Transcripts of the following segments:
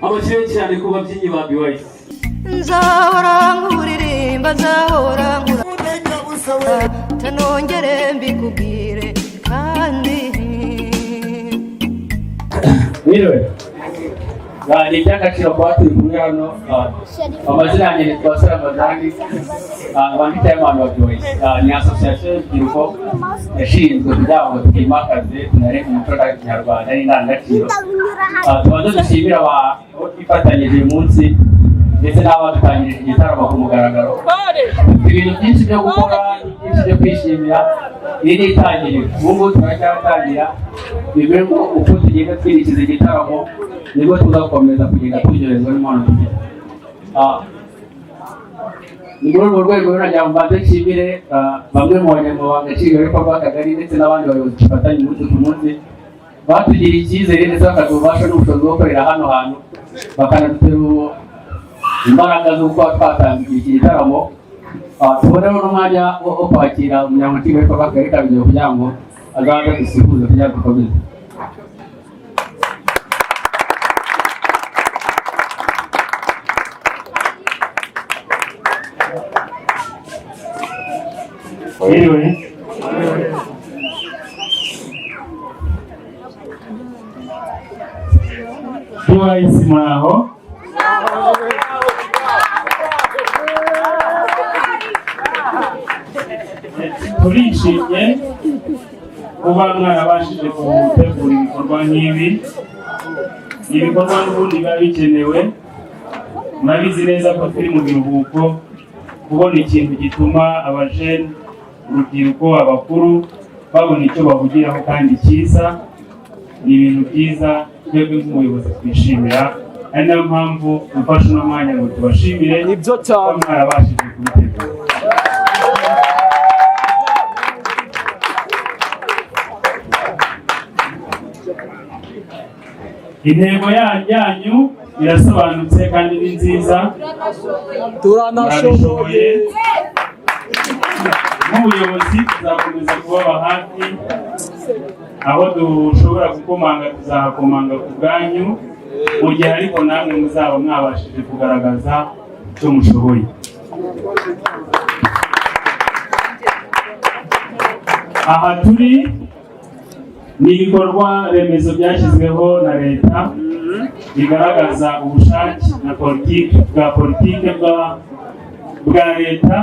abakire cyane ku babyinnyi ba BYC. Nzahora nkuririmba nzahora tanongere mbikubwire kandi Niwe ni iby'agaciro kuba turi kumwe hano. Amazina yanjye ni Twasara Madani, abandika y'abantu ba BYC. Ni association y'urubyiruko yashinzwe kugira ngo twimakaze tunareke umuco nyarwanda n'indangagaciro. Tubanza dushimira abo twifatanyije uyu munsi ndetse n'abadutangirije igitaramo ku mugaragaro. Ibintu byinshi byo gukora, byinshi byo kwishimira, iri ni itangiriro. Ubu ngubu turacyatangira, bivuye ko uko tugenda twirikiza igitaramo nibwo tuzakomeza kugenda turyoherezwa n'impano dufite. Ni muri urwo rwego nagira ngo mbanze nshimire bamwe mu banyamabanga nshingwabikorwa b'akagari ndetse n'abandi bayobozi dufatanya umunsi ku munsi batugiriye icyizere ndetse bakaduha ububasha n'ubushobozi bwo gukorera hano hantu, bakanadutera imbaraga zo kuba twatangiye iki gitaramo. Tuboneho n'umwanya wo kwakira umunyamabanga nshingwabikorwa w'akagari ka Bigeyo kugira ngo azaze dusuhuze kugira ngo dukomeze. Anyway, BYC muraho turishimye kuba mwarabashije gutegura ibikorwa nk'ibi. Ibikorwa n'ubundi biba bikenewe, murabizi neza ko turi mu biruhuko. Kubona ikintu gituma abajene, urubyiruko, abakuru babona icyo bahugiraho kandi cyiza ni ibintu byiza twebwe nk'umuyobozi twishimira. Ari nayo mpamvu mufashe uno mwanya ngo tubashimire kuba mwarabashije kubitegura. Intego yanyu irasobanutse kandi ni nziza. Turanashoboye. Nk'ubuyobozi tuzakomeza kubaba hafi, aho dushobora gukomanga tuzakomanga ku bwanyu, mu gihe ariko namwe muzaba mwabashije kugaragaza icyo mushoboye. Aha turi ni ibikorwa remezo byashyizweho na leta bigaragaza ubushake na politiki bwa leta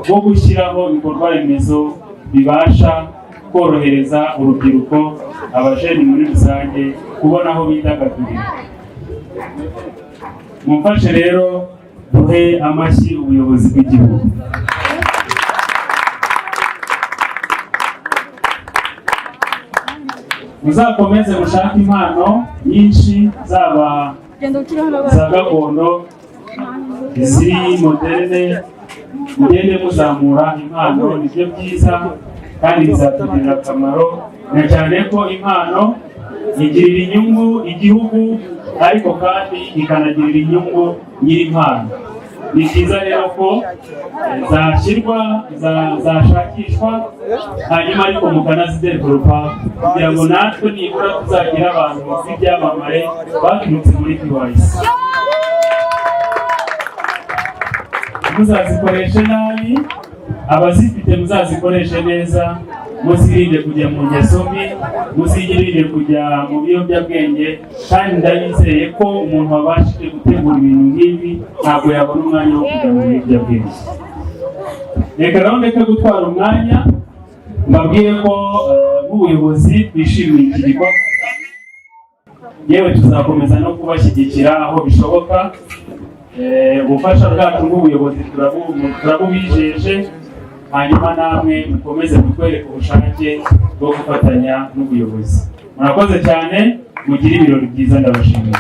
bwo gushyiraho ibikorwa remezo bibasha korohereza urubyiruko, abajeni muri rusange kubona aho bidagadurira. Mumfashe rero duhe amashyi ubuyobozi bw'igihugu. Muzakomeze gushaka impano nyinshi, zaba za gakondo, iziri moderne, mugende muzamura impano. Nibyo byiza kandi bizatugirira akamaro, na cyane ko impano igirira inyungu igihugu ariko kandi ikanagirira inyungu nyir'impano. Ni byiza rero ko zashakishwa hanyuma ariko mukanazidevelopa kugira ngo natwe nibura tuzagira abantu bafite ibyamamare baturutse muri BYC. Muzazikoreshe nabi, abazifite muzazikoreshe neza. Muzirinde kujya mu ngeso mbi, muzirinde kujya mu biyobyabwenge, kandi ndabizeye ko umuntu wabashije gutegura ibintu nk'ibi ntabwo yabona umwanya wo kujya mu biyobyabwenge. Reka rero ndeke gutwara umwanya, mbabwiye ko nk'ubuyobozi twishimiye iki gikorwa, yewe tuzakomeza no kubashyigikira aho bishoboka. Ubufasha bwacu nk'ubuyobozi turabubijeje, hanyuma namwe mukomeze kutwereka ubushake bwo gufatanya n'ubuyobozi. Murakoze cyane, mugire ibirori byiza, ndabashimiye.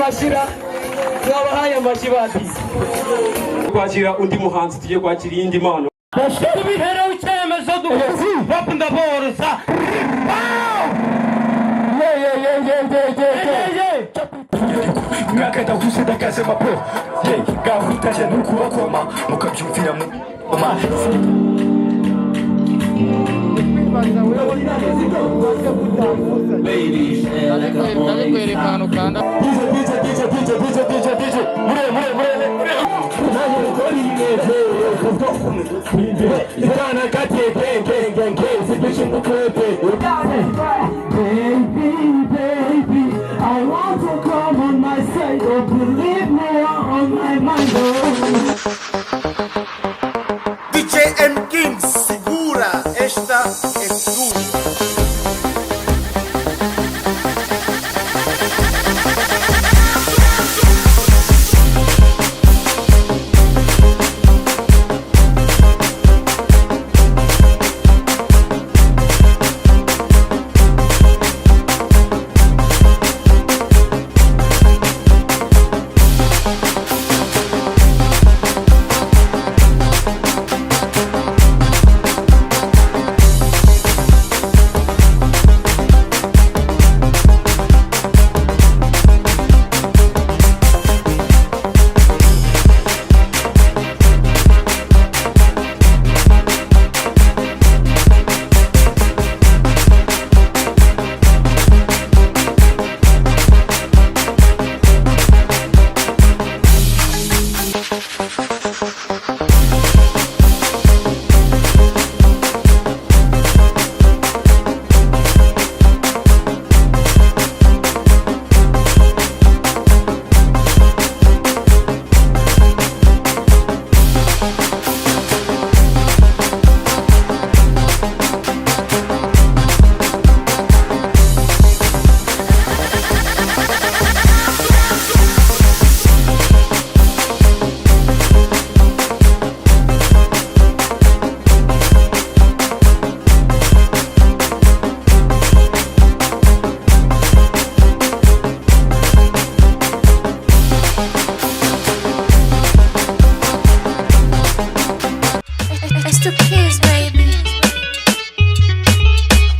mashira twabahaye amashibati kwakira undi muhanzi tugiye kwakira iyindi mpano bashaka bihera icyemezo bakunda borosa mwakenda gusida kaze mapo gahunda je nukubakoma mukabyumvira mu I want to come on my side, oh believe me, on my mind, DJ M King, segura esta es tuya.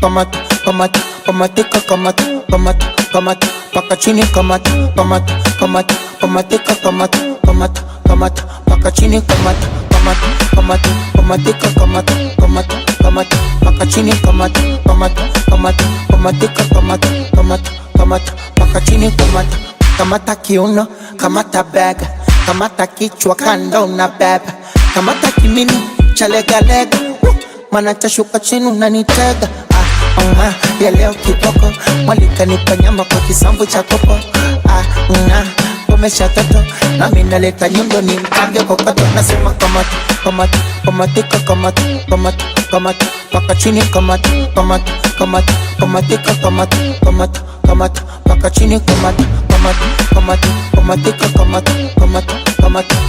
Kamata, paka chini kamata, paka chini kamata, paka chini paka chini kamata kiuno, kamata bega, kamata kichwa kando na beba, kamata kimini chalega lega, mana tashuka chini unanitega. Ya leo kiboko mwalika nipa nyama kwa kisambu cha kopo. Pomesha toto na minaleta nyundo ni mkange kokoto. Nasema kamata paka chini kamata paka chini kamata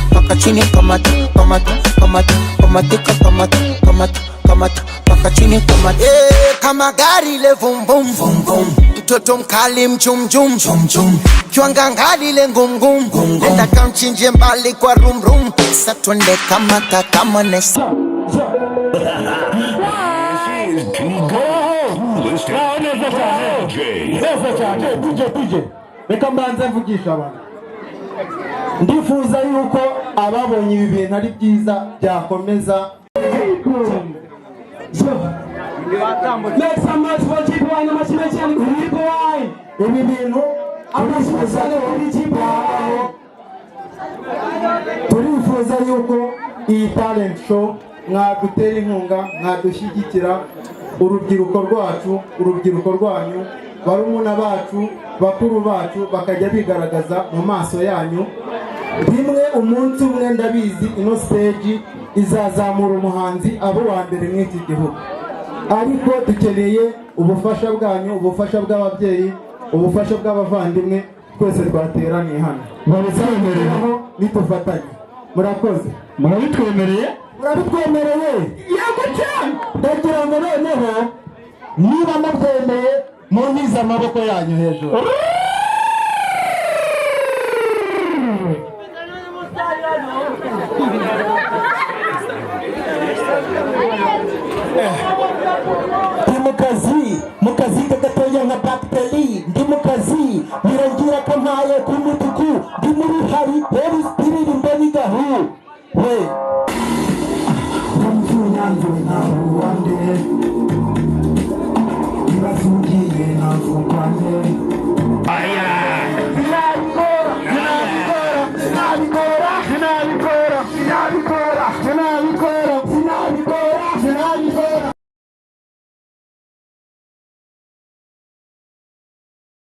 paka chini paka chini kama gari le vum vum vum vum, mtoto mkali mchumchum chum kiwanga ngali le ngum ngum, nenda kamchinje mbali kwa rum rum, sa twende kamata kama nesa. Reka mbanze mvugisha abantu. Ndifuza yuko ababonye ibi bintu ari byiza byakomeza. Make some noise for G-Boy na mashine cyane ku G-Boy. Ibi bintu abashaka muri G-Boy. Turifuza yuko iyi talent show mwadutera inkunga, mwadushyigikira urubyiruko rwacu, urubyiruko rwanyu, barumuna bacu, bakuru bacu bakajya bigaragaza mu maso yanyu. Rimwe umunsi umwe ndabizi ino stage izazamura umuhanzi abo wa mbere mw'iki gihugu. Ariko dukeneye ubufasha bwanyu, ubufasha bw'ababyeyi, ubufasha bw'abavandimwe, twese twateraniye hano. Murabisemereye nitufatanye. Murakoze. Murabitwemereye? Murabitwemereye? Yego cyane. Ndagira ngo noneho niba mubyemeye munyize amaboko yanyu hejuru. mu kazi gatoya nka bagiteri ndi mu kazi birangira ko mpaye ku mutuku ndi muri hari rero iririmbo bigahu we nyanzo nawe wande ibasugiye navukwande aya nabikora